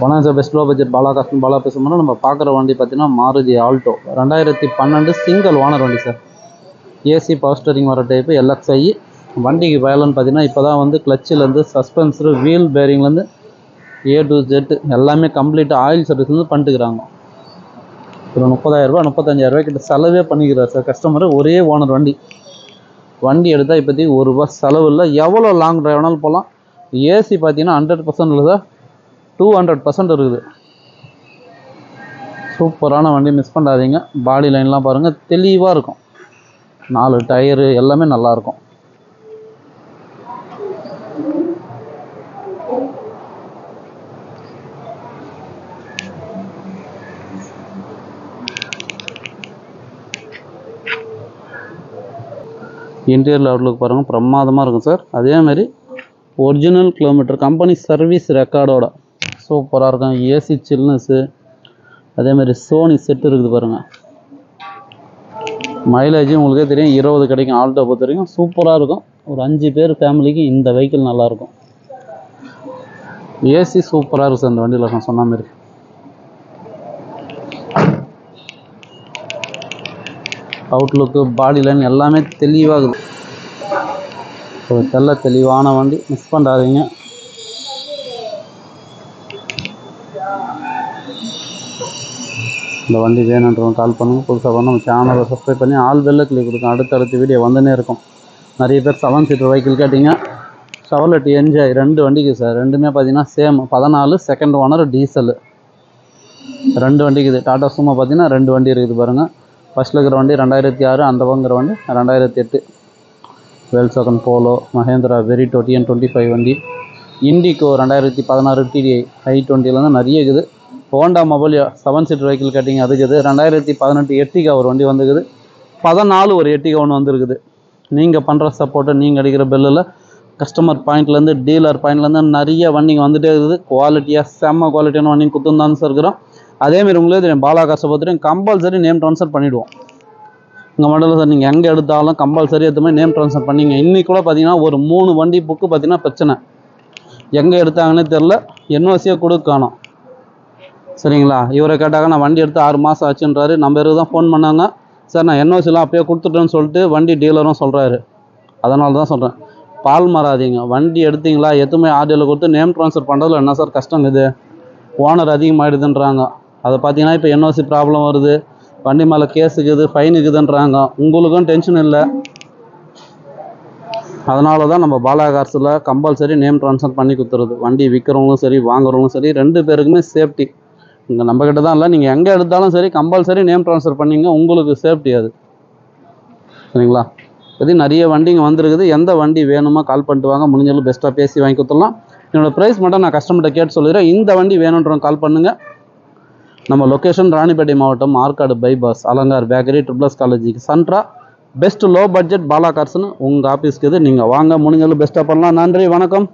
வணக்கம் sir. Best low budget Bala பேசும்போது நம்ம பார்க்குற வண்டி பார்த்தீங்கன்னா மாருதி ஆல்டோ 2012 சிங்கிள் ஓனர் வண்டி சார். ஏசி பவர் ஸ்டீரிங் வர டைப்பு LXI. வண்டிக்கு பயலன்னு பார்த்தீங்கன்னா இப்போ தான் வந்து கிளச்சிலேருந்து சஸ்பென்சரு வீல் பேரிங்லேருந்து A to Z எல்லாமே கம்ப்ளீட்டாக ஆயில் சர்வீஸ்லேருந்து பண்ணிட்டுக்கிறாங்க. ஒரு 30,000 35,000 கிட்ட செலவே பண்ணிக்கிறார் சார் கஸ்டமர். ஒரே ஓனர் வண்டி எடுத்தால் இப்போதைக்கு ₹1 செலவு இல்லை. எவ்வளோ லாங் டிரைவ் வேணாலும் போகலாம். ஏசி பார்த்தீங்கன்னா 100% இல்லை சார், 200% இருக்குது. சூப்பரான வண்டி, மிஸ் பண்ணாதீங்க. பாடி லைன்லாம் பாருங்கள், தெளிவாக இருக்கும். 4 டயரு எல்லாமே நல்லாயிருக்கும். இன்டீரியர் அவுட்லுக் பாருங்கள், பிரமாதமாக இருக்கும் சார். அதேமாதிரி ஒரிஜினல் கிலோமீட்டர் கம்பெனி சர்வீஸ் ரெக்கார்டோட சூப்பராக இருக்கும். ஏசி சில்னஸ்ஸு, அதேமாதிரி சோனி செட்டு இருக்குது பாருங்கள். மைலேஜும் உங்களுக்கே தெரியும் 20 கிடைக்கும். ஆல்டோ பொறுத்த வரைக்கும் சூப்பராக இருக்கும். ஒரு 5 பேர் ஃபேமிலிக்கு இந்த வெஹிக்கிள் நல்லாயிருக்கும். ஏசி சூப்பராக இருக்கும் சார் இந்த வண்டியில், நான் சொன்ன மாதிரி. அவுட்லுக்கு, பாடி லைன் எல்லாமே தெளிவாகுது. ஒரு தெளிவான வண்டி, மிஸ் பண்ணாதீங்க. இந்த வண்டி வேணுன்றவங்க கால் பண்ணுங்கள். புதுசாக பண்ண நம்ம சேனலை சப்ஸ்கிரைப் பண்ணி ஆல் பெல்ல கிளிக் கொடுக்கும். அடுத்தடுத்த வீடியோ வந்துன்னே இருக்கும். நிறைய பேர் 7 சீட்டர் வெஹிக்கிள் கேட்டிங்க. ஷவர்லெட் என்ஜாய் 2 வண்டிக்கு சார். ரெண்டுமே பார்த்தீங்கன்னா சேம் 14 செகண்ட் ஓனர் டீசல். 2 வண்டிக்கு இது. டாடா சுமோ பார்த்தீங்கன்னா 2 வண்டி இருக்குது பாருங்கள். ஃபஸ்ட்டில் இருக்கிற வண்டி 2006, அந்த பங்கிற வண்டி 2008. வேல்சோகன் போலோ, மஹேந்திரா வெரிட்டோ TN25 வண்டி, இண்டிகோ 2016 TDI i20லேருந்து நிறைய இருக்குது. ஹோண்டா மொபைலியோ 7 சீட்டர் வெஹிக்கிள் கேட்டிங்க, அதுக்கு இது 2018 எர்டிகா ஒரு வண்டி வந்துருக்குது. 14 ஒரு எர்டிகா ஒன்று வந்துருக்குது. நீங்கள் பண்ணுற சப்போர்ட்டு, நீங்கள் அடிக்கிற பெல்லில் கஸ்டமர் பாயிண்ட்லேருந்து டீலர் பாயிண்ட்லேருந்து நிறைய வண்டிங்க வந்துகிட்டே இருக்குது. குவாலிட்டியாக செம்ம குவாலிட்டியான வண்டிங்க குத்துந்தான் சார் இருக்கிறோம். அதேமாரி உங்களே தெரியும், பாலா காசை பொறுத்தவரைக்கும் கம்பல்சரி நேம் ட்ரான்ஸ்ஃபர் பண்ணிவிடுவோம். இங்கே மட்டும் இல்லை சார், நீங்கள் எங்கே எடுத்தாலும் கம்பல்சரி எடுத்த மாதிரி நேம் ட்ரான்ஸ்ஃபர் பண்ணிங்க. இன்றைக்கி கூட பார்த்தீங்கன்னா ஒரு 3 வண்டி புக்கு பார்த்தீங்கன்னா பிரச்சனை. எங்கே எடுத்தாங்கன்னே தெரில, NOCயை கொடுக்கணும். சரிங்களா? இவரை கேட்டாங்க, நான் வண்டி எடுத்து 6 மாதம் ஆச்சுன்றாரு. நம்ம பேருக்கு தான் ஃபோன் பண்ணாங்க. சார் நான் NOCலாம் அப்பயே கொடுத்துட்டேன்னு சொல்லிட்டு வண்டி டீலரும் சொல்கிறாரு. அதனால தான் சொல்கிறேன், பால் மாறாதீங்க. வண்டி எடுத்தீங்களா, எதுவுமே ஆர்டிஓவில் கொடுத்து நேம் ட்ரான்ஸ்ஃபர் பண்ணுறதுல என்ன சார் கஷ்டம்? இது ஓனர் அதிகமாகிடுதுன்றாங்க. அதை பார்த்தீங்கன்னா இப்போ NOC ப்ராப்ளம் வருது, வண்டி மேலே கேஸுக்குது, ஃபைன் இருக்குதுன்றாங்க. உங்களுக்கும் டென்ஷன் இல்லை. அதனால தான் நம்ம பாலா கார்ஸில் கம்பல்சரி நேம் ட்ரான்ஸ்ஃபர் பண்ணி கொடுத்துருது. வண்டி விற்கிறவங்களும் சரி, வாங்குறவங்களும் சரி, 2 பேருக்குமே சேஃப்டி. இங்கே நம்மக்கிட்ட தான் இல்லை, நீங்கள் எங்கே எடுத்தாலும் சரி கம்பல்சரி நேம் ட்ரான்ஸ்ஃபர் பண்ணிங்க. உங்களுக்கு சேஃப்டி அது. சரிங்களா? இது நிறைய வண்டிங்க வந்துருக்குது. எந்த வண்டி வேணுமோ கால் பண்ணிட்டு வாங்க. முடிஞ்சாலும் பெஸ்ட்டாக பேசி வாங்கி கொடுத்துடலாம். என்னோடய ப்ரைஸ் மட்டும் நான் கஸ்டமர்கிட்ட கேட்டு சொல்லிடுறேன். இந்த வண்டி வேணுன்றவங்க கால் பண்ணுங்கள். நம்ம லொக்கேஷன் ராணிப்பேட்டை மாவட்டம், Arcot bypass, Alankar bakery, triple S காலேஜுக்கு சென்ட்ரா. பெஸ்ட் லோ பட்ஜெட் பாலா கார்ஸ்னு உங்கள் ஆஃபீஸ்க்கு இது. நீங்கள் வாங்க, முடிஞ்சாலும் பெஸ்ட்டாக பண்ணலாம். நன்றி, வணக்கம்.